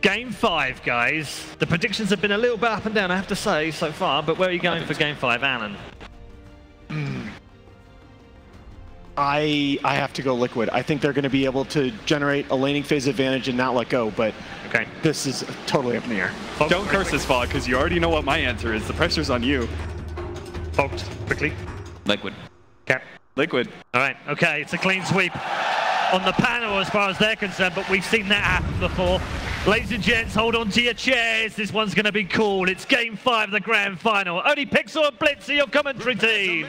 Game 5, guys. The predictions have been a little bit up and down, I have to say, so far, but where are you going for Game 5, Alan? I have to go Liquid. I think they're going to be able to generate a laning phase advantage and not let go, but okay, this is totally up in the air. Don't curse this, Fog, because you already know what my answer is. The pressure's on you. Fogged, quickly. Liquid. Cap. Liquid. All right, okay, it's a clean sweep on the panel as far as they're concerned, but we've seen that happen before. Ladies and gents, hold on to your chairs. This one's going to be cool. It's Game 5 of the Grand Final. Only Pixel and Blitz are your commentary team.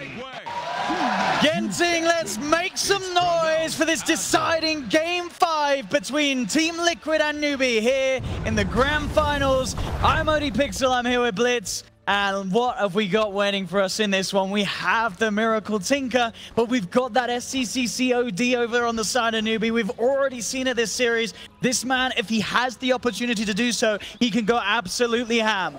Genting, let's make some noise for this deciding Game 5 between Team Liquid and Newbie here in the Grand Finals. I'm ODPixel, I'm here with Blitz. And what have we got waiting for us in this one? We have the Miracle Tinker, but we've got that SCCCOD over on the side of Newbie. We've already seen it this series. This man, if he has the opportunity to do so, he can go absolutely ham.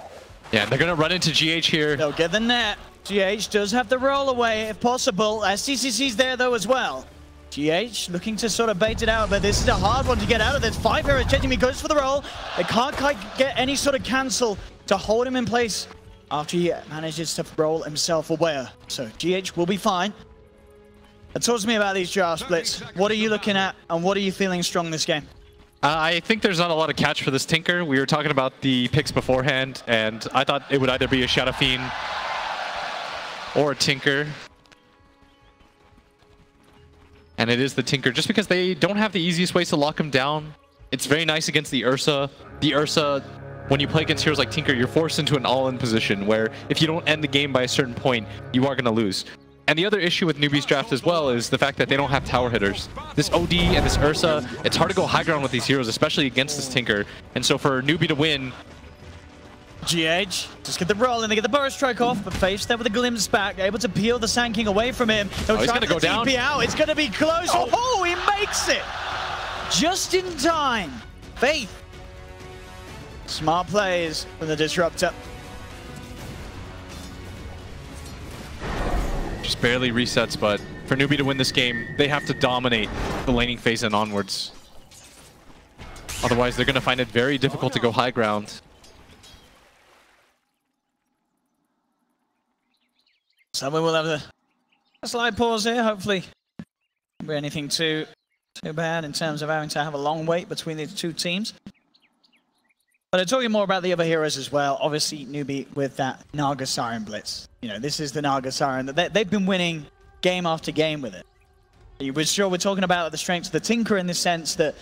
Yeah, they're going to run into GH here. They'll get the net. GH does have the roll away if possible. SCCC's there though as well. GH looking to sort of bait it out, but this is a hard one to get out of this. 5 heroes changing, he goes for the roll. They can't quite get any sort of cancel to hold him in place after he manages to roll himself away. So GH will be fine. Talk to me about these drafts, Blitz. What are you looking at and what are you feeling strong this game? I think there's not a lot of catch for this Tinker. We were talking about the picks beforehand, and I thought it would either be a Shadow Fiend or a Tinker. And it is the Tinker, just because they don't have the easiest ways to lock him down. It's very nice against the Ursa. The Ursa, when you play against heroes like Tinker, you're forced into an all-in position where if you don't end the game by a certain point, you are going to lose. And the other issue with Newbie's draft as well is the fact that they don't have tower hitters. This OD and this Ursa, it's hard to go high ground with these heroes, especially against this Tinker. And so for Newbie to win, GH, just get the roll and they get the burst strike off, but Faith's there with a glimpse back, able to peel the Sand King away from him. He's going to go down. Out. It's going to be close. Oh, he makes it! Just in time. Faith. Smart plays from the Disruptor. just barely resets, but for Newbie to win this game, they have to dominate the laning phase and onwards. Otherwise, they're going to find it very difficult to go high ground. Someone will have a slight pause here, hopefully. Won't be anything too bad in terms of having to have a long wait between the two teams. But I'm talking more about the other heroes as well. Obviously, Newbie with that Naga Siren Blitz. You know, this is the Naga Siren. They've been winning game after game with it. We're sure we're talking about the strengths of the Tinker in the sense that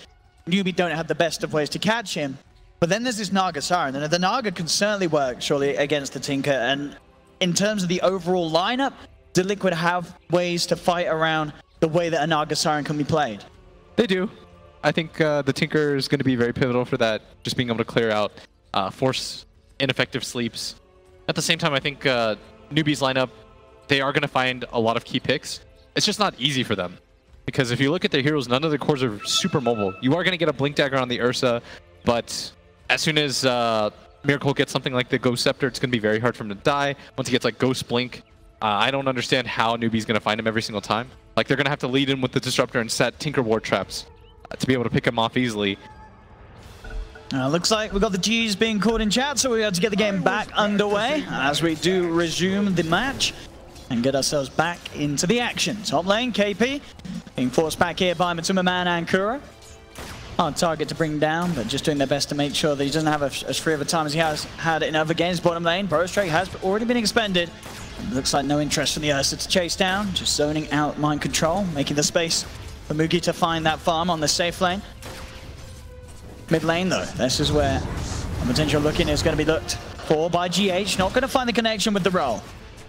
Newbie don't have the best of ways to catch him. But then there's this Naga Siren, and the Naga can certainly work, surely, against the Tinker. And in terms of the overall lineup, do Liquid have ways to fight around the way that a Naga Siren can be played? They do. I think the Tinker is going to be very pivotal for that, just being able to clear out, force ineffective sleeps. At the same time, I think Newbie's lineup, they are going to find a lot of key picks. It's just not easy for them. Because if you look at their heroes, none of the cores are super mobile. You are going to get a Blink Dagger on the Ursa, but as soon as Miracle gets something like the Ghost Scepter, it's going to be very hard for him to die. Once he gets like Ghost Blink, I don't understand how Newbie's going to find him every single time. Like, they're going to have to lead in with the Disruptor and set Tinker Ward Traps to be able to pick him off easily. Looks like we've got the G's being caught in chat, so we have to get the game back underway as we do resume the match and get ourselves back into the action. Top lane, KP being forced back here by Matuma Man and Kuro. Hard target to bring down, but just doing their best to make sure that he doesn't have as free of a time as he has had in other games. Bottom lane, Burrostrake has already been expended. Looks like no interest from the Ursa to chase down, just zoning out Mind Control, making the space for Mugi to find that farm on the safe lane. Mid lane though, this is where a potential look-in is going to be looked for by GH. Not going to find the connection with the roll.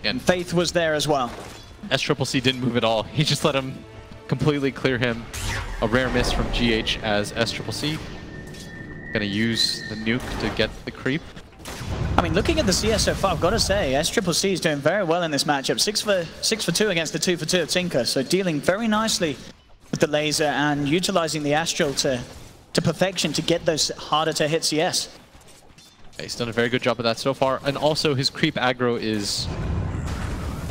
And Faith was there as well. SCCC didn't move at all. He just let him completely clear him. A rare miss from GH as SCCC. Gonna use the nuke to get the creep. I mean, looking at the CS so far, I've got to say, SCCC is doing very well in this matchup. 6 for 2 against the 2 for 2 of Tinker. So dealing very nicely with the laser and utilizing the Astral to perfection to get those harder to hit CS. He's done a very good job of that so far. And also his creep aggro is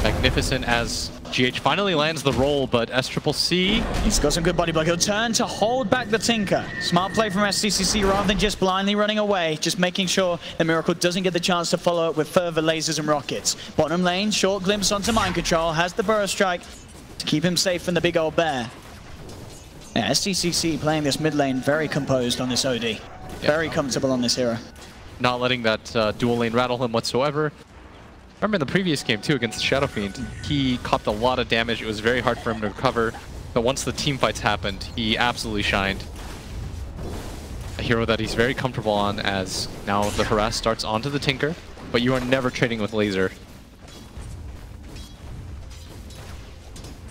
magnificent as GH finally lands the roll, but SCCC... He's got some good body block. He'll turn to hold back the Tinker. Smart play from SCCC rather than just blindly running away, just making sure the Miracle doesn't get the chance to follow up with further lasers and rockets. Bottom lane, short glimpse onto Mind Control, has the Burrow Strike to keep him safe from the big old bear. Yeah, SCCC playing this mid lane very composed on this OD. Very comfortable on this hero. Not letting that dual lane rattle him whatsoever. Remember in the previous game too against Shadow Fiend, he copped a lot of damage. It was very hard for him to recover. But once the team fights happened, he absolutely shined. A hero that he's very comfortable on, as now the harass starts onto the Tinker, but you are never trading with laser.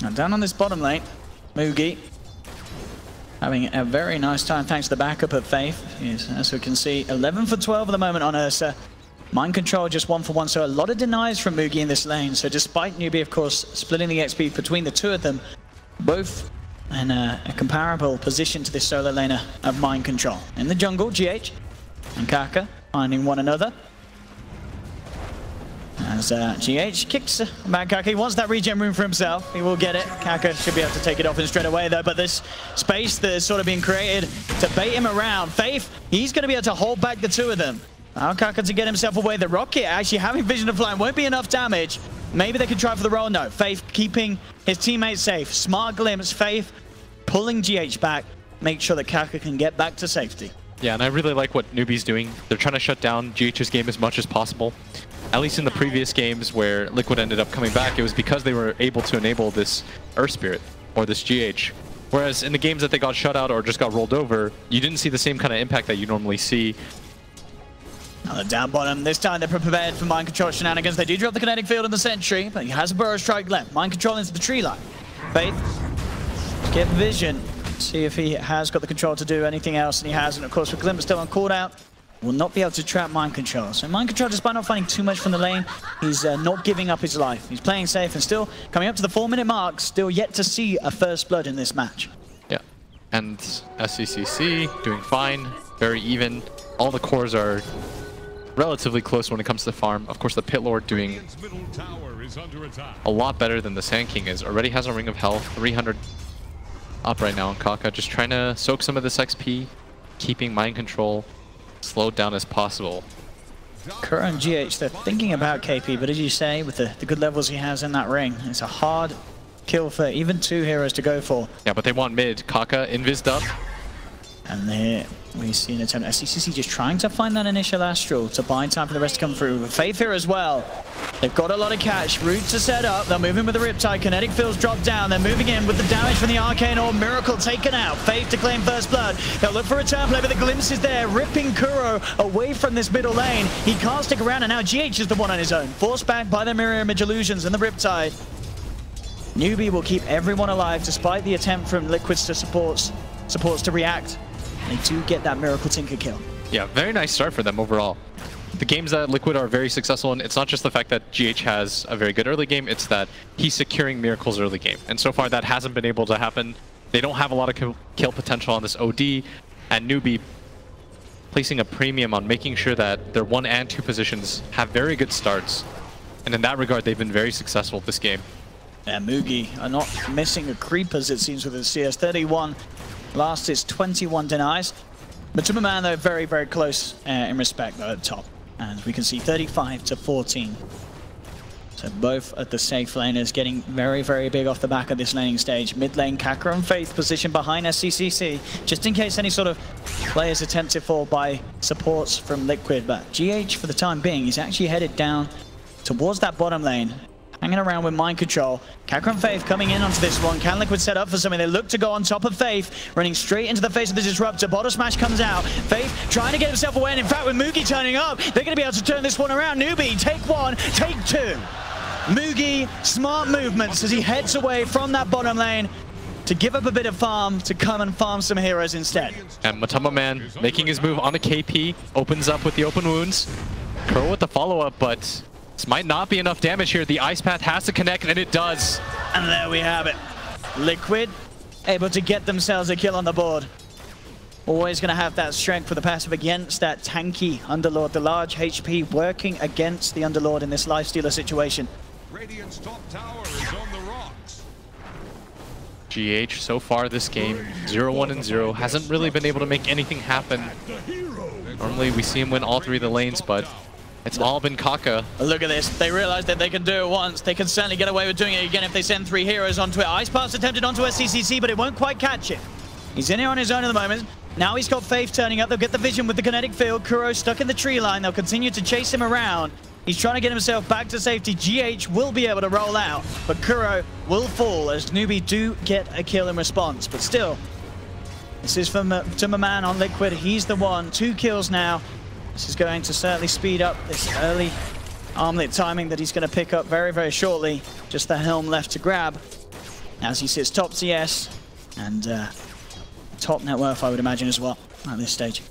And down on this bottom lane, Mugi having a very nice time thanks to the backup of Faith. Yes, as we can see, 11 for 12 at the moment on Ursa. Mind Control just 1 for 1, so a lot of denies from Mugi in this lane. So despite Newbie, of course, splitting the XP between the two of them, both in a comparable position to this solo laner of Mind Control. In the jungle, GH and Kaka finding one another. As GH kicks back Kaka, he wants that regen room for himself. He will get it. Kaka should be able to take it off him straight away though, but this space that is sort of being created to bait him around. Faith, he's going to be able to hold back the two of them. Now Kaka to get himself away. The rocket actually having vision of flying won't be enough damage. Maybe they can try for the roll. No, Faith keeping his teammates safe. Smart glimpse, Faith pulling GH back. Make sure that Kaka can get back to safety. Yeah, and I really like what Newbie's doing. They're trying to shut down GH's game as much as possible. At least in the previous games where Liquid ended up coming back, it was because they were able to enable this Earth Spirit, or this GH. Whereas in the games that they got shut out or just got rolled over, you didn't see the same kind of impact that you normally see. Now down bottom, this time they're prepared for Mind Control shenanigans. They do drop the kinetic field on the sentry, but he has a Burrow Strike left. Mind Control into the tree line. Faith, get vision, see if he has got the control to do anything else, and he has. And of course with Glimpse still on cooldown, will not be able to trap Mind Control. So Mind Control, despite not finding too much from the lane, he's not giving up his life. He's playing safe and still coming up to the 4-minute mark, still yet to see a first blood in this match. Yeah, and SCCC doing fine, very even. All the cores are relatively close when it comes to the farm. Of course, the Pit Lord doing a lot better than the Sand King is. Already has a Ring of Health, 300 up right now on Kaka. Just trying to soak some of this XP, keeping Mind Control slowed down as possible. Kuro and GH, they're thinking about KP, but as you say, with the good levels he has in that ring, it's a hard kill for even two heroes to go for. Yeah, but they want mid. Kaka invised up. And there we see an attempt. SCCC just trying to find that initial Astral to buy time for the rest to come through. Faith here as well. They've got a lot of catch. Route to set up. They're moving with the Riptide. Kinetic fields drop down. They're moving in with the damage from the Arcane Orb. Miracle taken out. Faith to claim first blood. They'll look for a turn play, but the glimpse is there, ripping Kuro away from this middle lane. He can't stick around, and now GH is the one on his own. Forced back by the Mirror Image Illusions and the Riptide. Newbie will keep everyone alive despite the attempt from Liquids to supports to react. They do get that Miracle Tinker kill. Yeah, very nice start for them overall. The games that Liquid are very successful in, it's not just the fact that GH has a very good early game, it's that he's securing Miracle's early game. And so far that hasn't been able to happen. They don't have a lot of kill potential on this OD, and Newbie placing a premium on making sure that their 1 and 2 positions have very good starts. And in that regard, they've been very successful this game. And Mugi are not missing a creep, as it seems, with the CS 31. Last is 21 denies. But to Man, though, very, very close in respect, though, at the top. And we can see 35 to 14. So both of the safe laners getting very, very big off the back of this laning stage. Mid lane, Kaka and Faith positioned behind SCCC, just in case any sort of play is attempted for by supports from Liquid. But GH, for the time being, is actually headed down towards that bottom lane, hanging around with Mind Control. Kaka and Faith coming in onto this one. Can Liquid set up for something? They look to go on top of Faith, running straight into the face of the Disruptor. Bottle Smash comes out. Faith trying to get himself away, and in fact, with Mugi turning up, they're going to be able to turn this one around. Newbie, take 1, take 2. Mugi, smart movements as he heads away from that bottom lane to give up a bit of farm to come and farm some heroes instead. And Matama Man making his move on the KP, opens up with the open wounds. Kuro with the follow-up, but this might not be enough damage here. The Ice Path has to connect, and it does. And there we have it. Liquid able to get themselves a kill on the board. Always going to have that strength for the passive against that tanky Underlord. The large HP working against the Underlord in this Lifestealer situation. Radiant's top tower is on the rock. GH so far this game, 0-1 and 0, hasn't really been able to make anything happen. Normally we see him win all 3 of the lanes, but it's all been Kaka. Look at this. They realize that they can do it once. They can certainly get away with doing it again if they send 3 heroes onto it. Ice Pass attempted onto SCCC, but it won't quite catch it. He's in here on his own at the moment. Now he's got Faith turning up. They'll get the vision with the kinetic field. Kuro stuck in the tree line. They'll continue to chase him around. He's trying to get himself back to safety. GH will be able to roll out, but Kuro will fall as Newbie do get a kill in response. But still, this is from Timmerman on Liquid. He's the one. 2 kills now. This is going to certainly speed up this early armlet timing that he's going to pick up very, very shortly. Just the helm left to grab as he sits top CS and top net worth, I would imagine, as well at this stage.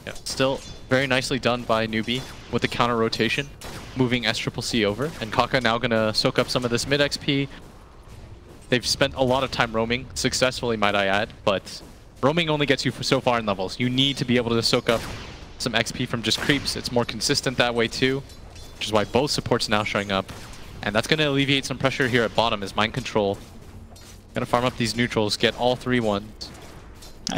Yeah, still very nicely done by Newbie with the counter rotation, moving SCCC over. And Kaka now going to soak up some of this mid XP. They've spent a lot of time roaming, successfully might I add, but roaming only gets you so far in levels. You need to be able to soak up some XP from just creeps. It's more consistent that way too, which is why both supports now showing up. And that's going to alleviate some pressure here at bottom as Mind Control. Going to farm up these neutrals, get all 3 ones.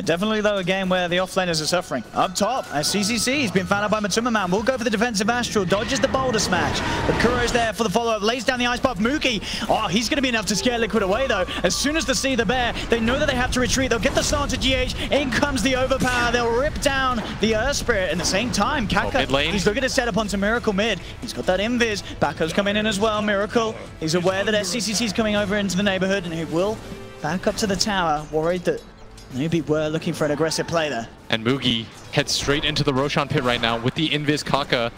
Definitely, though, a game where the offlaners are suffering. Up top, CCC has been found out by Matuma. Will go for the defensive Astral, dodges the boulder smash. But Kuro's there for the follow-up, lays down the ice buff. Mookie, oh, he's going to be enough to scare Liquid away, though. As soon as they see the bear, they know that they have to retreat. They'll get the start to GH. In comes the overpower. They'll rip down the Earth Spirit. At the same time, Kaka, he's looking to set up onto Miracle mid. He's got that invis. Backups coming in as well. Miracle, he's aware that SCCC is coming over into the neighborhood, and he will back up to the tower, worried that maybe we're looking for an aggressive play there. And Mugi heads straight into the Roshan pit right now with the invis Kaka.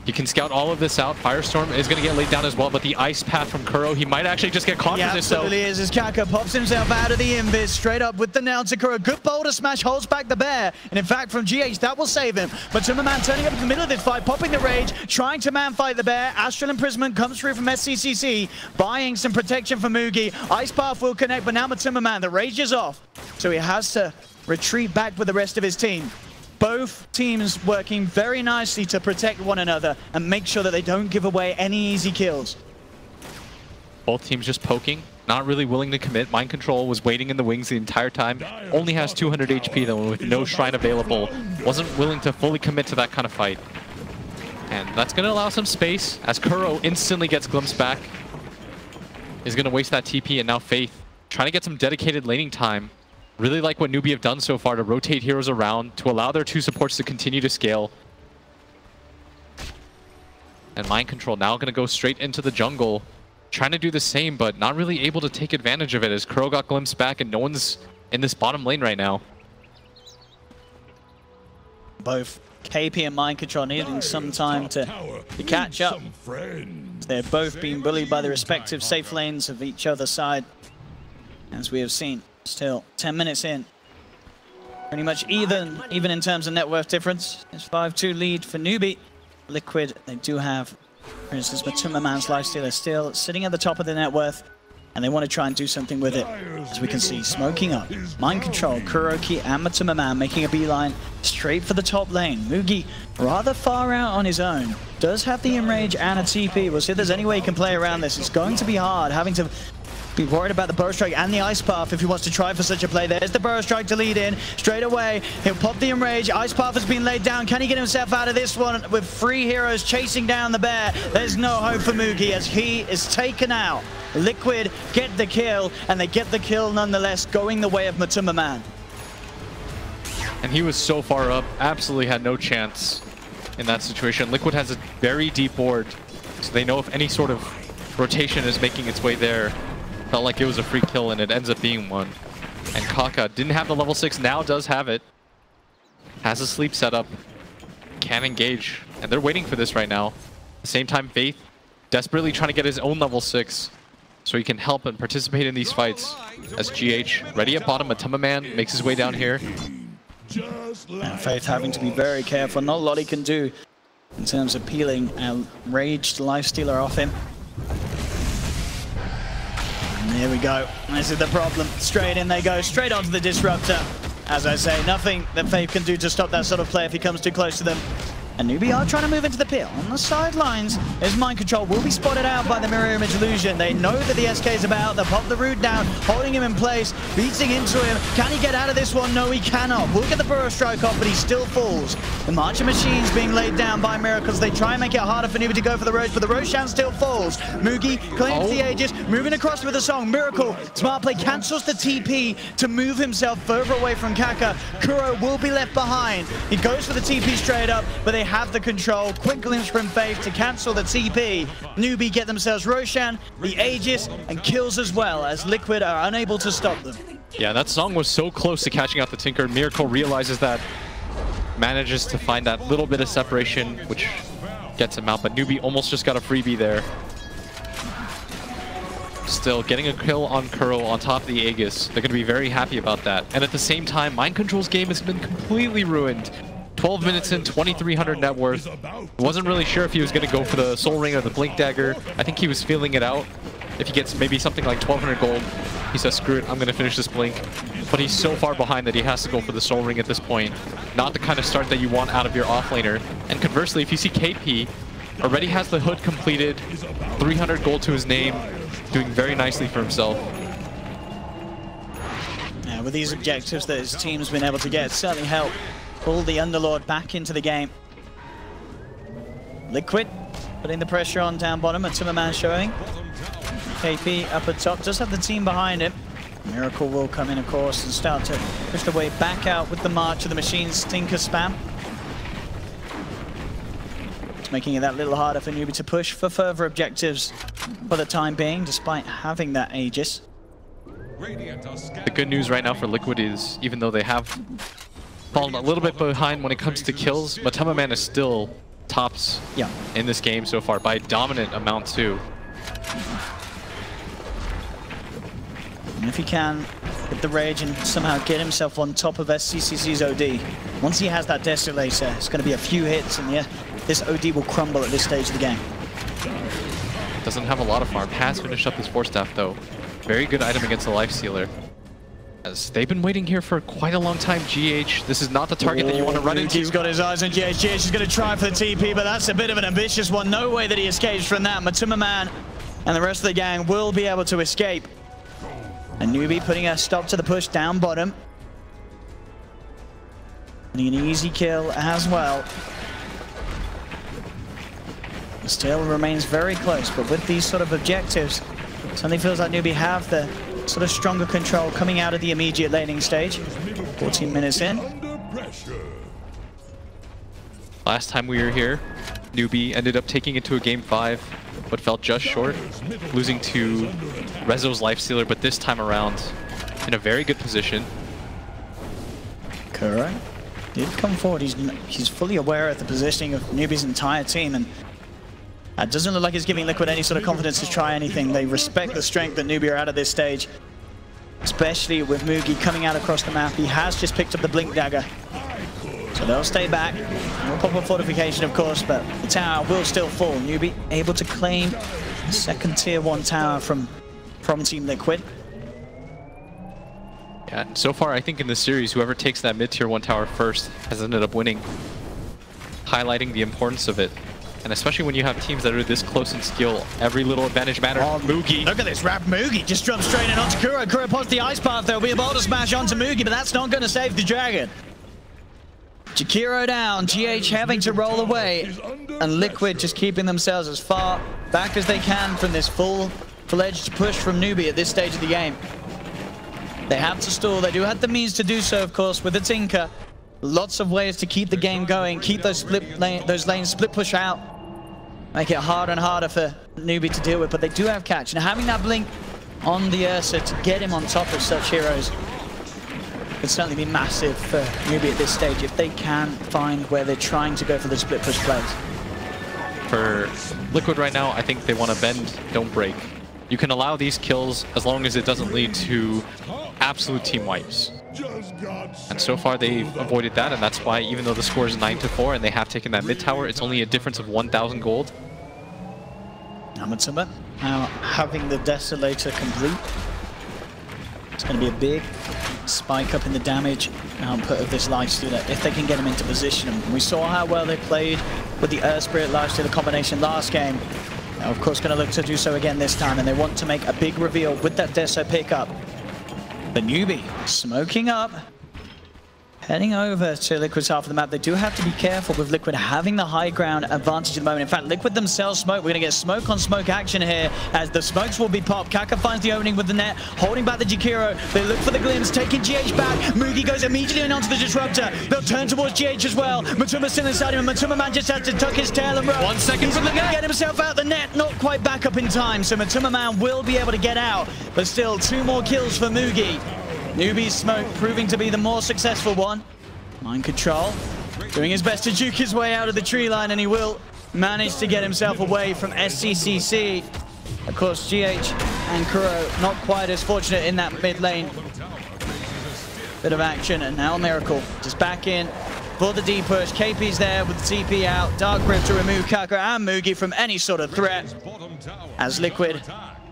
He can scout all of this out. Firestorm is going to get laid down as well, but the ice path from Kuro, he might actually just get caught for this, though. Absolutely is, as Kaka pops himself out of the invis, straight up with the nail to Kuro. Good boulder smash, holds back the bear, and in fact, from GH, that will save him. But Timmerman turning up in the middle of this fight, popping the rage, trying to man-fight the bear. Astral Imprisonment comes through from SCCC, buying some protection for Mugi. Ice Path will connect, but now Timmerman, the rage is off, so he has to retreat back with the rest of his team. Both teams working very nicely to protect one another and make sure that they don't give away any easy kills. Both teams just poking, not really willing to commit. Mind Control was waiting in the wings the entire time. Only has 200 HP though, with no shrine available. Wasn't willing to fully commit to that kind of fight. And that's going to allow some space as Kuro instantly gets glimpsed back. Is going to waste that TP, and now Faith trying to get some dedicated laning time. Really like what Newbie have done so far to rotate heroes around to allow their 2 supports to continue to scale. And Mind Control now going to go straight into the jungle, trying to do the same, but not really able to take advantage of it as Kuro got glimpsed back and no one's in this bottom lane right now. Both KP and Mind Control needing some time to catch up. They're both being bullied by the respective safe lanes of each other's side, as we have seen. Still, 10 minutes in. Pretty much even in terms of net worth difference. It's 5-2 lead for Newbie. Liquid, they do have, for instance, Matuma-man's lifestealer still sitting at the top of the net worth, and they want to try and do something with it. As we can see, smoking up. Mind Control, Kuroki, and Matuma-man making a beeline straight for the top lane. Mugi, rather far out on his own, does have the enrage and a TP. We'll see if there's any way he can play around this. It's going to be hard, having to be worried about the Burrow Strike and the Ice Path if he wants to try for such a play. There's the Burrow Strike to lead in. Straight away, he'll pop the Enrage. Ice Path has been laid down. Can he get himself out of this one with 3 heroes chasing down the bear? There's no hope for Mugi as he is taken out. Liquid get the kill, and they get the kill nonetheless, going the way of Matuma-man. And he was so far up, absolutely had no chance in that situation. Liquid has a very deep board, so they know if any sort of rotation is making its way there. Felt like it was a free kill, and it ends up being one. And Kaka didn't have the level 6, now does have it. Has a sleep setup, can engage, and they're waiting for this right now. At the same time, Faith desperately trying to get his own level 6 so he can help and participate in these fights. As GH ready at bottom, Matuma-man makes his way down here. And Faith having to be very careful. Not a lot he can do in terms of peeling a raged lifestealer off him. And here we go. This is the problem. Straight in they go, straight onto the Disruptor. As I say, nothing that Faith can do to stop that sort of play if he comes too close to them. And Newbie are trying to move into the pit. On the sidelines, his mind control will be spotted out by the mirror image illusion. They know that the SK is about. They'll pop the root down, holding him in place, beating into him. Can he get out of this one? No, he cannot. We'll get the burrow strike off, but he still falls. The March of Machines being laid down by Miracles. They try and make it harder for Newbie to go for the Rosh, but the Roshan still falls. Mugi claims the Aegis, moving across with the song. Miracle, smart play, cancels the TP to move himself further away from Kaka. Kuro will be left behind. He goes for the TP straight up, but they have the control. Quick glimpse from Faith to cancel the TP. Newbie get themselves Roshan, the Aegis, and kills as well, as Liquid are unable to stop them. Yeah, that song was so close to catching out the Tinker. Miracle realizes that, manages to find that little bit of separation, which gets him out, but Newbie almost just got a freebie there. Still getting a kill on Kuro on top of the Aegis. They're going to be very happy about that. And at the same time, Mind Control's game has been completely ruined. 12 minutes in, 2,300 net worth. Wasn't really sure if he was going to go for the Soul Ring or the Blink Dagger. I think he was feeling it out. If he gets maybe something like 1,200 gold, he says, screw it, I'm going to finish this Blink. But he's so far behind that he has to go for the Soul Ring at this point. Not the kind of start that you want out of your offlaner. And conversely, if you see KP, already has the hood completed, 300 gold to his name, doing very nicely for himself. Yeah, with these objectives that his team's been able to get, it's certainly helped pull the Underlord back into the game. Liquid putting the pressure on down bottom, a Timmerman showing. KP up at top, does have the team behind him. Miracle will come in, of course, and start to push the way back out with the March of the Machines Tinker spam. It's making it that little harder for Newbie to push for further objectives for the time being, despite having that Aegis. The good news right now for Liquid is, even though they have fallen a little bit behind when it comes to kills, Matemaman is still tops in this game so far by a dominant amount too. And if he can get the rage and somehow get himself on top of SCCC's OD, once he has that Desolator, it's going to be a few hits and this OD will crumble at this stage of the game. Doesn't have a lot of farm. Has finished up his Force Staff though. Very good item against the Lifestealer. As they've been waiting here for quite a long time, GH. This is not the target that you want to run into. He's got his eyes on GH. GH is going to try for the TP, but that's a bit of an ambitious one. No way that he escapes from that. Matemaman and the rest of the gang will be able to escape. And Newbie putting a stop to the push down bottom. Getting an easy kill as well. Still remains very close, but with these sort of objectives, it suddenly feels like Newbie have the sort of stronger control coming out of the immediate laning stage. 14 minutes in. Last time we were here, Newbie ended up taking it to a game 5, but fell just short, losing to Rezo's Lifestealer, but this time around in a very good position. Kuro did come forward. He's fully aware of the positioning of Newbie's entire team, and that doesn't look like it's giving Liquid any sort of confidence to try anything. They respect the strength that Newbie are at this stage, especially with Mugi coming out across the map. He has just picked up the Blink Dagger, so they'll stay back. No proper fortification, of course, but the tower will still fall. Newbie able to claim the second tier 1 tower from Team Liquid. Yeah, so far I think in this series, whoever takes that mid-tier 1 tower first has ended up winning, highlighting the importance of it. And especially when you have teams that are this close in skill, every little advantage matters. Oh, Mugi. Look at this rap. Mugi just jumps straight in onto Kuro. Kuro pops the ice path. There'll be a boulder smash onto Mugi, but that's not going to save the dragon. Jakiro down. GH having to roll away. And Liquid just keeping themselves as far back as they can from this full-fledged push from Newbie at this stage of the game. They have to stall. They do have the means to do so, of course, with the Tinker. Lots of ways to keep the game going, keep those lanes split push out, make it harder and harder for Newbie to deal with, but they do have catch. And having that blink on the Ursa to get him on top of such heroes could certainly be massive for Newbie at this stage if they can find where they're trying to go for the split push plays. For Liquid right now, I think they want to bend, don't break. You can allow these kills as long as it doesn't lead to absolute team wipes. And so far they've avoided that, and that's why even though the score is 9-4 and they have taken that mid tower, it's only a difference of 1,000 gold. Amatsuma now having the Desolator complete. It's going to be a big spike up in the damage output of this Lifestealer if they can get him into position. And we saw how well they played with the Earth Spirit Lifestealer combination last game. Now, of course, going to look to do so again this time, and they want to make a big reveal with that Deso pickup. The newbie smoking up. Heading over to Liquid's half of the map. They do have to be careful with Liquid having the high ground advantage at the moment. In fact, Liquid themselves smoke. We're going to get smoke on smoke action here as the smokes will be popped. Kaka finds the opening with the net, holding back the Jakiro. They look for the glimpse, taking GH back. Mugi goes immediately onto the Disruptor. They'll turn towards GH as well. Matuma's still inside him, and Matuma Man just has to tuck his tail and run. 1 second from the net. Get himself out the net, not quite back up in time, so Matuma Man will be able to get out, but still 2 more kills for Mugi. Newbie's smoke proving to be the more successful one. Mind control, doing his best to juke his way out of the tree line, and he will manage to get himself away from SCCC. Of course, GH and Kuro not quite as fortunate in that mid lane. Bit of action, and now Miracle just back in for the D push. KP's there with the TP out. Dark Grip to remove Kaka and Mugi from any sort of threat. As Liquid,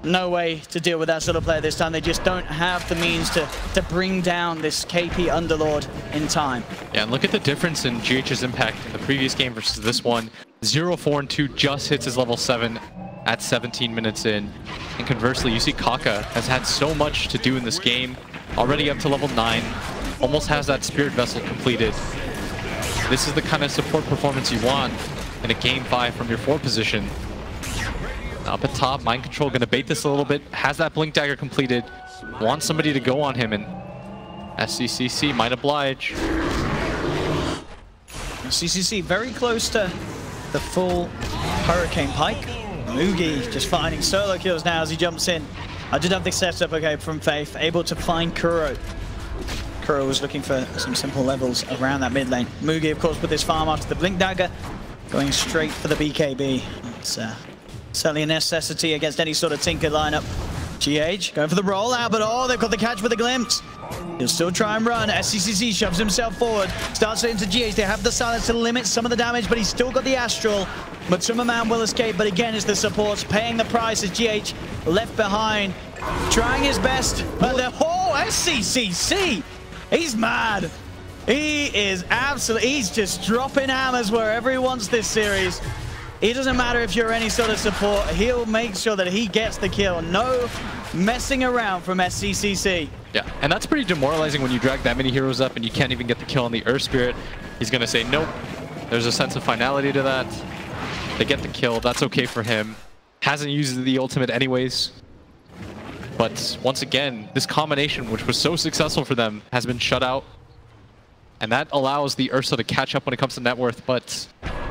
no way to deal with that sort of player this time. They just don't have the means to bring down this KP Underlord in time. Yeah, and look at the difference in GH's impact in the previous game versus this one. 0, 4, and 2 just hits his level 7 at 17 minutes in. And conversely, you see Kaka has had so much to do in this game. Already up to level 9. Almost has that Spirit Vessel completed. This is the kind of support performance you want in a game 5 from your 4 position. Up at top, Mind Control going to bait this a little bit. Has that Blink Dagger completed. Wants somebody to go on him, and SCCC might oblige. CCC very close to the full Hurricane Pike. Mugi just finding solo kills now as he jumps in. I did have the setup, okay, from Faith. Able to find Kuro. Kuro was looking for some simple levels around that mid lane. Mugi, of course, with his farm after the Blink Dagger, going straight for the BKB. It's certainly a necessity against any sort of Tinker lineup. GH going for the rollout, but oh, they've got the catch with a glimpse. He'll still try and run. SCCC shoves himself forward, starts it into GH. They have the silence to limit some of the damage, but he's still got the Astral. Matsuma Man will escape, but again, it's the supports paying the price as GH left behind, trying his best. But SCCC, he's mad. He is absolutely, he's just dropping hammers wherever he wants this series. It doesn't matter if you're any sort of support, he'll make sure that he gets the kill. No messing around from SCCC. Yeah, and that's pretty demoralizing when you drag that many heroes up and you can't even get the kill on the Earth Spirit. He's going to say, nope. There's a sense of finality to that. They get the kill. That's okay for him. Hasn't used the ultimate anyways. But once again, this combination, which was so successful for them, has been shut out. And that allows the Ursa to catch up when it comes to net worth. But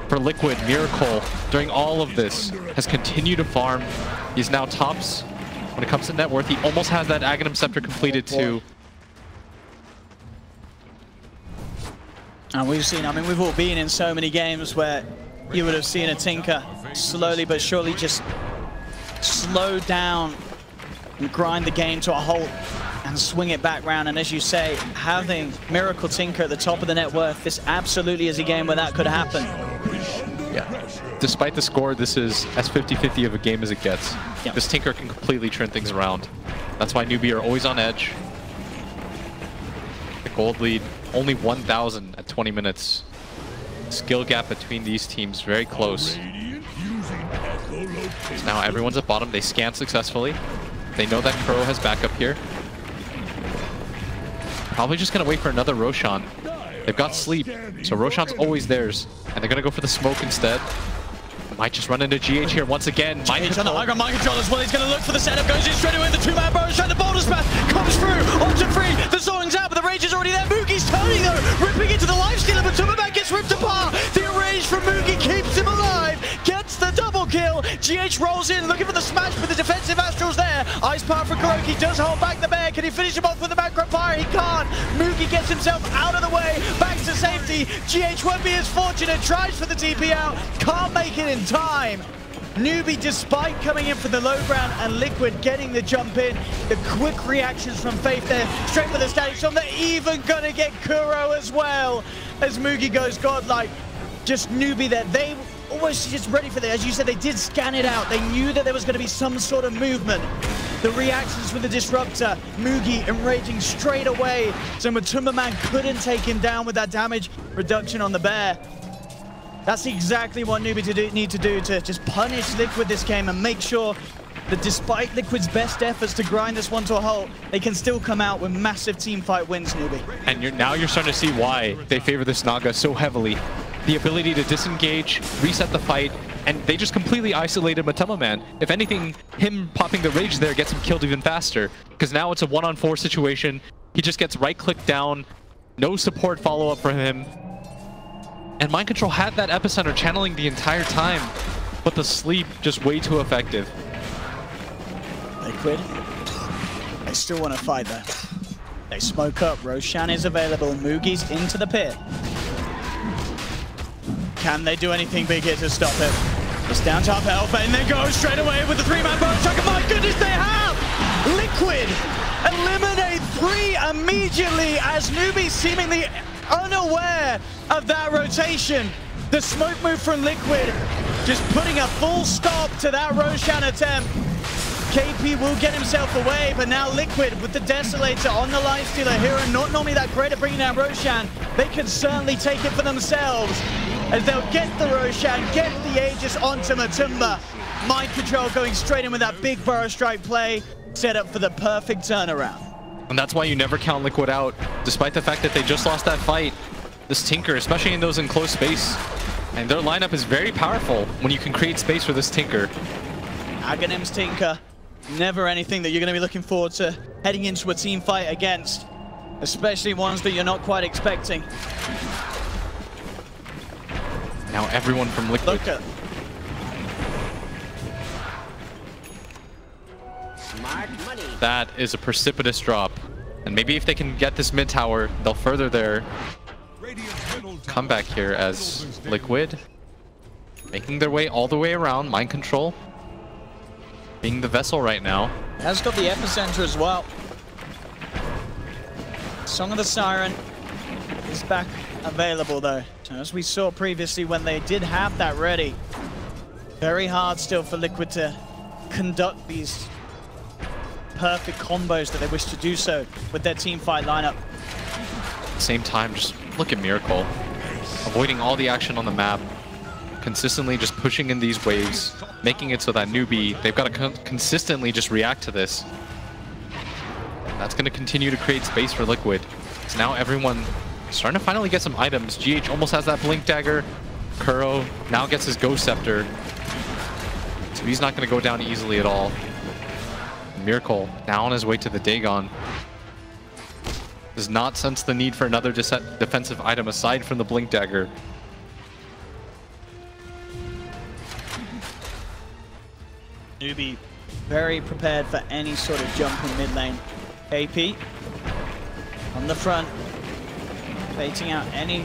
for Liquid, Miracle, during all of this, has continued to farm. He's now tops when it comes to net worth. He almost has that Aghanim Scepter completed too. And we've seen, I mean, we've all been in so many games where you would have seen a Tinker slowly but surely just slow down and grind the game to a halt and swing it back round. And as you say, having Miracle Tinker at the top of the net worth, this absolutely is a game where that could happen. Yeah. Despite the score, this is as 50-50 of a game as it gets. Yep. This Tinker can completely turn things around. That's why newbie are always on edge. The gold lead, only 1,000 at 20 minutes. Skill gap between these teams very close. So now everyone's at bottom. They scan successfully. They know that Kuro has backup here. Probably just going to wait for another Roshan. They've got sleep, so Roshan's always theirs. And they're going to go for the smoke instead. Might just run into GH here once again. Mind control as well. He's going to look for the setup. Goes in straight away. The two-man barrage trying to boulder smash. Comes through. Option free. The Soaring's out, but the Rage is already there. Mugi's turning though. Ripping into the Lifestealer, but Tumaman gets ripped apart. The Enrage from Mugi keeps him alive. Gets the double kill. GH rolls in, looking for the smash, but the defensive Astral's there. Ice Power for Kuroki does hold back the bear. Can he finish him off with the macro fire? He can't. Mugi gets himself out of the way. Back to safety. GH won't be as fortunate. Tries for the TP out. Can't make it in time. Newbie, despite coming in for the low ground and Liquid getting the jump in, the quick reactions from Faith there, straight for the static storm. They're even gonna get Kuro as well as Mugi goes godlike. Just Newbie there. They almost just ready for that. As you said, they did scan it out. They knew that there was going to be some sort of movement. The reactions for the Disruptor. Mugi enraging straight away. So Matumbaman couldn't take him down with that damage reduction on the bear. That's exactly what Newbie need to do to just punish Liquid this game and make sure that despite Liquid's best efforts to grind this one to a halt, they can still come out with massive team fight wins, Newbie. And now you're starting to see why they favor this Naga so heavily. The ability to disengage, reset the fight, and they just completely isolated Matumbaman. If anything, him popping the rage there gets him killed even faster, because now it's a 1-on-4 situation. He just gets right-click down, no support follow-up from him. And Mind Control had that epicenter channeling the entire time, but the sleep just way too effective. Liquid, they still want to fight there. They smoke up, Roshan is available, Mugi's into the pit. Can they do anything big here to stop him? It's down to half health, and they go straight away with the 3-man bonus track. My goodness, they have! Liquid eliminate 3 immediately as Newbie seemingly unaware of that rotation. The smoke move from Liquid just putting a full stop to that Roshan attempt. KP will get himself away, but now Liquid with the Desolator on the Lifestealer hero, not normally that great at bringing down Roshan. They can certainly take it for themselves as they'll get the Roshan, get the Aegis onto Matumba. Mind Control going straight in with that big Burrow Strike play, set up for the perfect turnaround. And that's why you never count Liquid out, despite the fact that they just lost that fight. This Tinker, especially in those enclosed space, and their lineup is very powerful when you can create space for this Tinker. Aghanim's Tinker, never anything that you're going to be looking forward to heading into a team fight against, especially ones that you're not quite expecting. Now everyone from Liquid. Look at that is a precipitous drop. And maybe if they can get this mid tower, they'll further their comeback here as Liquid making their way all the way around. Mind Control being the vessel right now. Has got the epicenter as well. Song of the Siren is back available though. So as we saw previously when they did have that ready, very hard still for Liquid to conduct these perfect combos that they wish to do so with their team fight lineup. At the same time, just look at Miracle. Avoiding all the action on the map, consistently just pushing in these waves, making it so that Newbie, they've got to consistently just react to this. That's going to continue to create space for Liquid. So now everyone starting to finally get some items. GH almost has that Blink Dagger. Kuro now gets his Ghost Scepter. So he's not going to go down easily at all. Miracle now on his way to the Dagon. Does not sense the need for another defensive item aside from the Blink Dagger. Newbie very prepared for any sort of jump in mid lane. KP on the front, baiting out any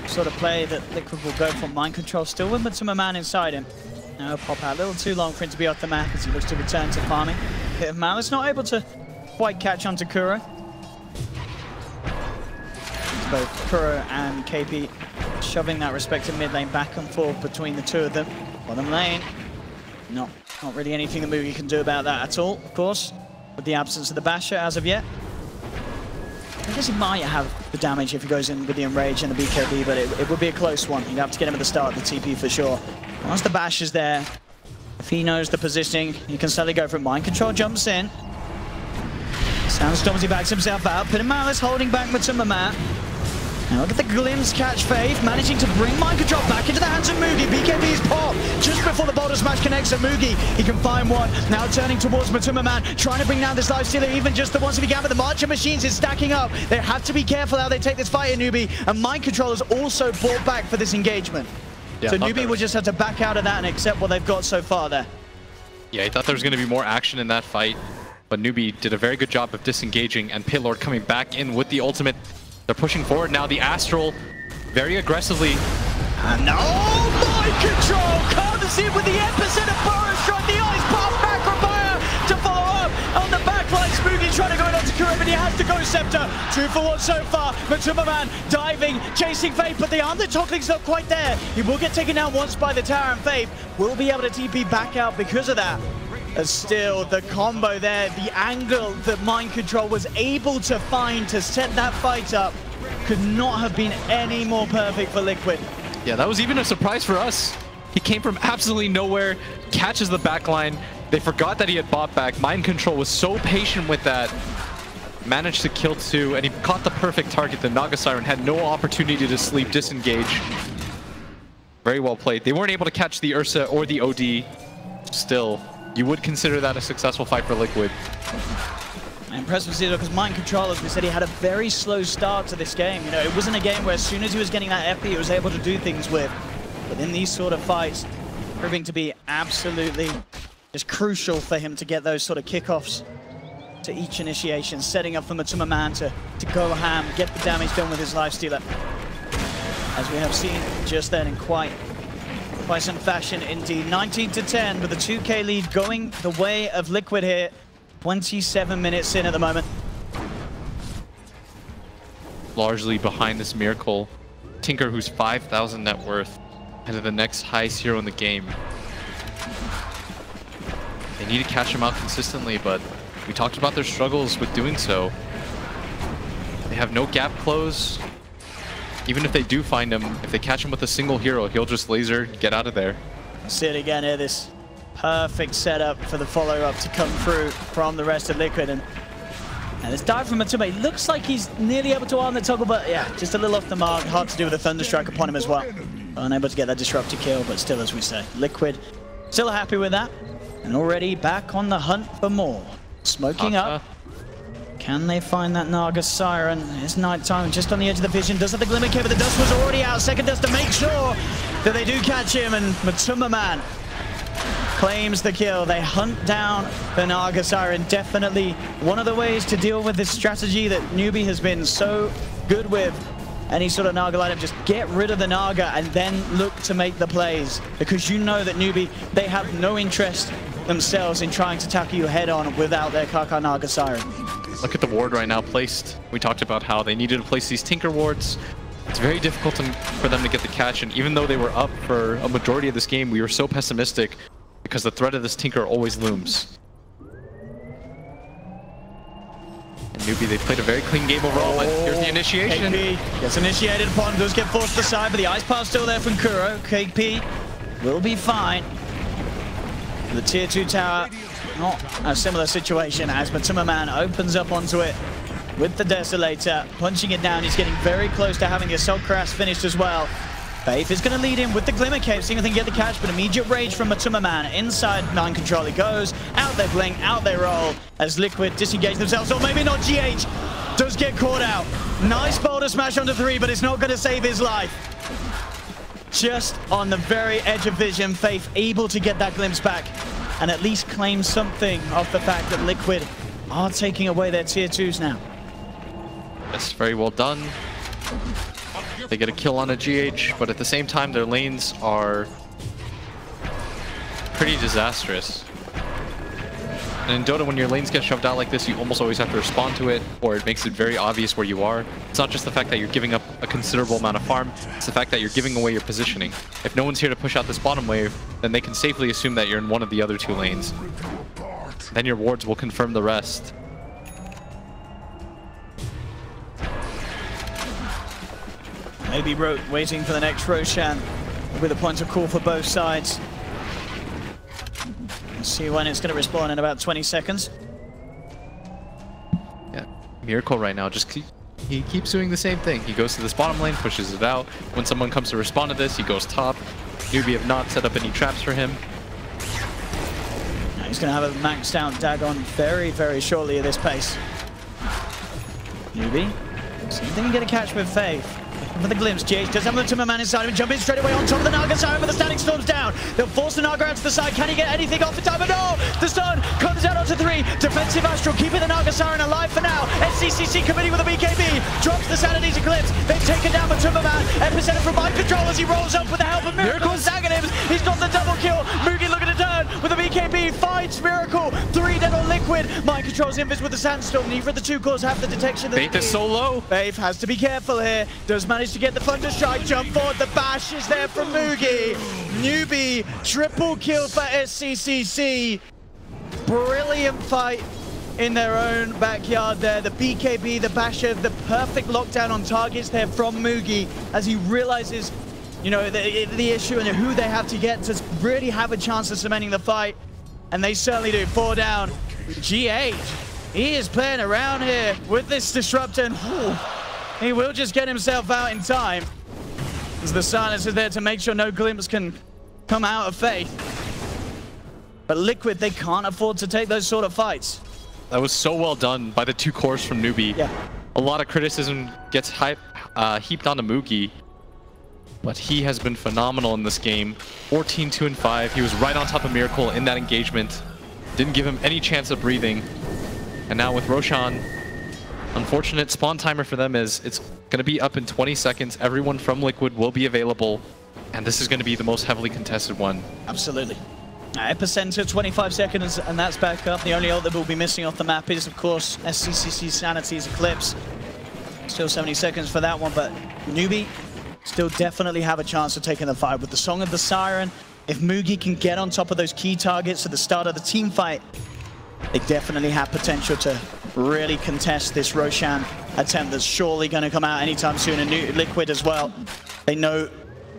sort of play that Liquid will go for. Mind Control still with Matumbaman inside him. Now pop out a little too long for him to be off the map as he looks to return to farming. Bit of Malice not able to quite catch on to Kuro. Both Kuro and KP shoving that respective mid lane back and forth between the two of them. Bottom lane, not really anything the Mugi can do about that at all, of course, with the absence of the Basher as of yet. I guess he might have the damage if he goes in with the Enrage and the BKB, but it would be a close one. He'd have to get him at the start of the TP for sure. Once the Bash is there, if he knows the positioning, he can suddenly go for it. Mind Control jumps in. Sandstorms, he backs himself out. Putting Malice holding back Matumbaman. Now look at the glimpse catch Faith, managing to bring Mind Control back into the hands of Mugi. BKB's pop just before the Boulder Smash connects at Mugi. He can find one. Now turning towards Matumbaman, trying to bring down this Lifestealer, even just the ones that he can, but the Marcher Machines is stacking up. They have to be careful how they take this fight in Newbie, and Mind Control is also brought back for this engagement. Yeah, so Newbie will just have to back out of that and accept what they've got so far there. Yeah, he thought there was going to be more action in that fight, but Newbie did a very good job of disengaging, and Pitlord coming back in with the ultimate. They're pushing forward now. The Astral very aggressively. And Mind Control comes in with the epicenter Burrow Strike. The Ice Path back from Fire to follow up on the backline. Spooky trying to go into Kuro, but he has the Ghost Scepter. 2 for 1 so far. Matumbaman diving, chasing Faith, but the Undertockling's not quite there. He will get taken down once by the tower, and Faith will be able to TP back out because of that. As still, the combo there, the angle that Mind Control was able to find to set that fight up could not have been any more perfect for Liquid. Yeah, that was even a surprise for us. He came from absolutely nowhere, catches the backline. They forgot that he had bought back. Mind Control was so patient with that. Managed to kill 2, and he caught the perfect target. The Naga Siren had no opportunity to sleep, disengage. Very well played. They weren't able to catch the Ursa or the OD. Still, you would consider that a successful fight for Liquid. Impressive Zero, because Mind Control, as we said, he had a very slow start to this game. You know, it wasn't a game where as soon as he was getting that FP, he was able to do things with. But in these sort of fights, proving to be absolutely just crucial for him to get those sort of kickoffs to each initiation, setting up for Matuma Man to go ham, get the damage done with his Lifestealer. As we have seen just then in quite some fashion indeed. 19-10 with a 2K lead going the way of Liquid here. 27 minutes in at the moment. Largely behind this Miracle. Tinker, who's 5,000 net worth, and the next highest hero in the game. They need to catch him out consistently, but we talked about their struggles with doing so. They have no gap close. Even if they do find him, if they catch him with a single hero, he'll just laser, get out of there. See it again here, this perfect setup for the follow-up to come through from the rest of Liquid. And this dive from Matuma, it looks like he's nearly able to arm the toggle, but yeah, just a little off the mark. Hard to do with a Thunderstrike upon him as well. Unable to get that disruptor kill, but still, as we say, Liquid still happy with that. And already back on the hunt for more. Smoking up. Can they find that Naga Siren? It's nighttime, just on the edge of the vision. Does have the Glimmer Cave, but the dust was already out. Second dust to make sure that they do catch him, and Matuma Man claims the kill. They hunt down the Naga Siren. Definitely one of the ways to deal with this strategy that Newbie has been so good with. Any sort of Naga lineup, just get rid of the Naga and then look to make the plays. Because you know that Newbie, they have no interest themselves in trying to tackle you head on without their Kaka Naga Siren. Look at the ward right now placed. We talked about how they needed to place these Tinker wards. It's very difficult for them to get the catch, and even though they were up for a majority of this game, we were so pessimistic because the threat of this Tinker always looms. And Newbie, they played a very clean game overall, but here's the initiation. KP gets initiated upon, does get forced aside, but the Ice Path still there from Kuro. KP will be fine. The tier 2 tower, not a similar situation as Matuma Man opens up onto it with the Desolator, punching it down. He's getting very close to having the Assault Crash finished as well. Faith is going to lead him with the Glimmer Cave, seeing if they can get the catch, but immediate rage from Matuma Man. Inside Mind Control he goes, out they blink, out they roll, as Liquid disengage themselves, or maybe not. GH does get caught out. Nice boulder smash onto 3, but it's not going to save his life. Just on the very edge of vision, Faith able to get that glimpse back and at least claim something of the fact that Liquid are taking away their tier 2s now. That's very well done. They get a kill on a GH, but at the same time their lanes are pretty disastrous. And in Dota, when your lanes get shoved out like this, you almost always have to respond to it, or it makes it very obvious where you are. It's not just the fact that you're giving up a considerable amount of farm, it's the fact that you're giving away your positioning. If no one's here to push out this bottom wave, then they can safely assume that you're in one of the other 2 lanes. Then your wards will confirm the rest. Maybe waiting for the next Roshan with a point of call for both sides. Let's see when it's going to respawn in about 20 seconds. Yeah, Miracle right now, he keeps doing the same thing. He goes to this bottom lane, pushes it out. When someone comes to respond to this, he goes top. Newbie have not set up any traps for him. Now he's going to have a maxed out Dagon very, very shortly at this pace. Newbie, see if they can get a catch with Faith. For the glimpse, GH does have the Matuma Man inside him, jumping straight away on top of the Naga Siren, but the Static Storm's down. They'll force the Naga out to the side. Can he get anything off in time? But no! The stun comes out onto 3. Defensive Astral, keeping the Naga Siren alive for now. SCCC committee with a BKB. Drops the Sanity's Eclipse. They've taken down Matuma Man. Epicenter from Mind Control as he rolls up with the help of Miracle and Zaganims. He's got the double kill. Mugi looking to turn with a BKB. Finds Miracle. 3 dead on Liquid. Mind Control's invis with the Sandstorm. Neither of the 2 cores have the detection. Faith is so low. Faith has to be careful here. Does manage to get the Thunderstrike jump forward. The bash is there from Mugi. Newbie, triple kill for SCCC. brilliant fight in their own backyard there. The BKB, the Basher, the perfect lockdown on targets there from Mugi as he realizes, you know, the issue and who they have to get to really have a chance of cementing the fight. And they certainly do. 4 down. GH, he is playing around here with this disruptor. And he will just get himself out in time, as the silence is there to make sure no glimpse can come out of Faith. But Liquid, they can't afford to take those sort of fights. That was so well done by the 2 cores from Newbie. Yeah. A lot of criticism gets heaped onto Mookie, but he has been phenomenal in this game. 14-2-5. He was right on top of Miracle in that engagement. Didn't give him any chance of breathing. And now with Roshan, unfortunate spawn timer for them is it's going to be up in 20 seconds. Everyone from Liquid will be available, and this is going to be the most heavily contested one. Absolutely. Epicenter, 25 seconds, and that's back up. The only ult that will be missing off the map is, of course, SCCC Sanity's Eclipse. Still 70 seconds for that one, but Newbie still definitely have a chance of taking the fight. With the Song of the Siren, if Mugi can get on top of those key targets at the start of the team fight, they definitely have potential to really contest this Roshan attempt that's surely going to come out anytime soon. And Liquid as well. They know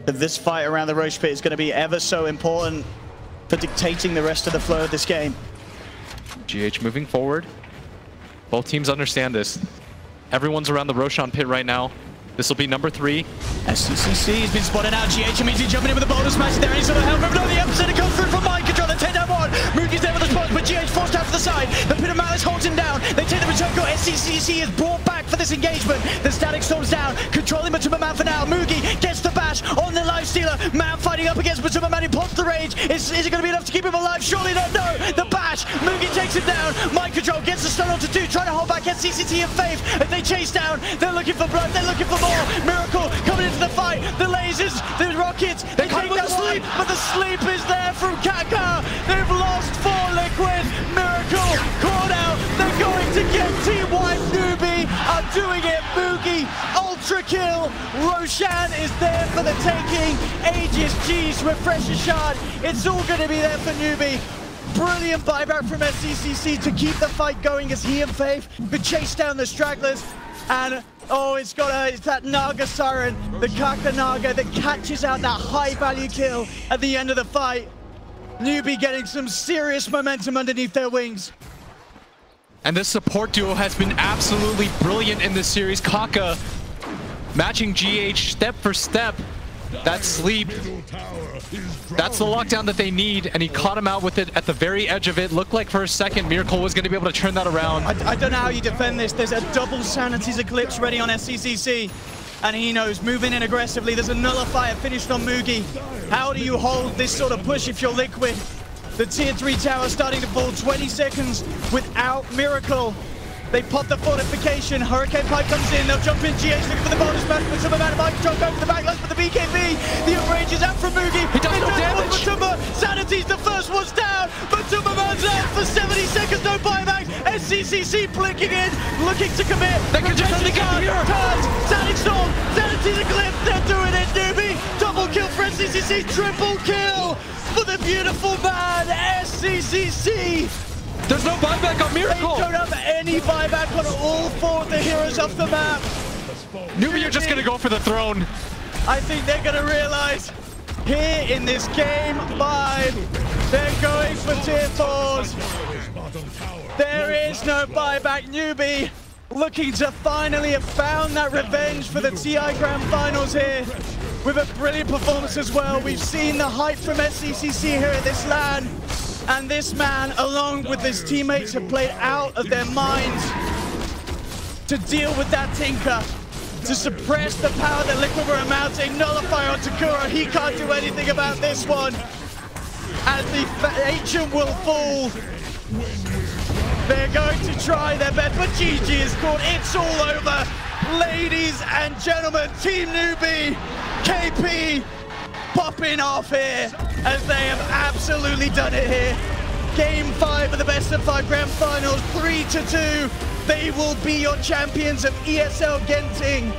that this fight around the Roche Pit is going to be ever so important for dictating the rest of the flow of this game. GH moving forward. Both teams understand this. Everyone's around the Roshan pit right now. This will be number 3. SCCC has been spotted out. GH immediately jumping in with the boulder smash there. Any sort of help moving on the epicenter comes through from Mind Control. They take down one. Mugi's there with the spot, but GH forced out to the side. The Pit of Malice holds him down. They take the return goal. SCCC is brought back for this engagement. The Static Storm's down. Controlling Matuma Man for now. Mugi gets the bash on the Lifestealer. Man fighting up against Matuma Man. He pops the rage. Is it going to be enough to keep him alive? Surely not. No. The bash. Mugi takes him down. Mind Control gets the stun onto 2. Trying to hold back SCCC and Faith as they chase down. They're looking for blood. They're looking for more. Miracle coming into the fight. The lasers, the rockets, they take that sleep, but the sleep is there from Kaka. They've lost 4 Liquid. Miracle caught out. They're going to get Team White. Newbie are doing it. Mugi, ultra kill. Roshan is there for the taking. Aegis, G's, Refresher Shard. It's all going to be there for Newbie. Brilliant buyback from SCCC to keep the fight going as he and Faith could chase down the stragglers. And oh, it's that Naga Siren, the Kaka Naga that catches out that high value kill at the end of the fight. Newbie getting some serious momentum underneath their wings. And this support duo has been absolutely brilliant in this series. Kaka matching GH step for step. That sleep, that's the lockdown that they need, and he caught him out with it at the very edge of it. Looked like for a second Miracle was going to be able to turn that around. I don't know how you defend this. There's a double Sanity's Eclipse ready on SCCC, and he knows, moving in aggressively. There's a Nullifier finished on Mugi. How do you hold this sort of push if you're Liquid? The tier 3 tower starting to fall, 20 seconds without Miracle. They pop the fortification. Hurricane Pipe comes in. They'll jump in. GH looking for the bonus smash, but some amount of Mind Control going for the backlash for the BKB. The Outrage is out from Mugi. He does no damage. Matuma. Sanity's the first one's down. Matuma Man's out for 70 seconds. No buybacks. SCCC blinking in, looking to commit. They can just only get turns. Static Storm. Sanity's Eclipse. They're doing it. Newbie. Double kill for SCCC. Triple kill for the beautiful man. SCCC. There's no buyback on Miracle. They don't have any buyback on all 4 of the heroes off the map. Newbie, you're just going to go for the throne. I think they're going to realize here in this game 5, they're going for tier 4s. There is no buyback. Newbie looking to finally have found that revenge for the TI Grand Finals here with a brilliant performance as well. We've seen the hype from SCCC here at this LAN. And this man, along with his teammates, have played out of their minds to deal with that Tinker, to suppress the power that Liquid were mounting. Nullifier on Takura, he can't do anything about this one. As the Ancient will fall, they're going to try their best, but GG is caught. It's all over. Ladies and gentlemen, Team Newbie, KP, popping off here as they have absolutely done it here. Game 5 of the best of 5 grand finals, 3-2. They will be your champions of ESL Genting.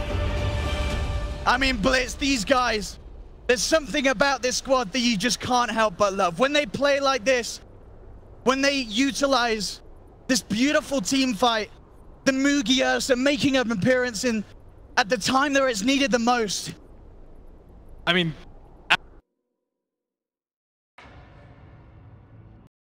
I mean, Blitz, these guys, there's something about this squad that you just can't help but love. When they play like this, when they utilize this beautiful team fight, the Mugias making an appearance at the time that it's needed the most. I mean,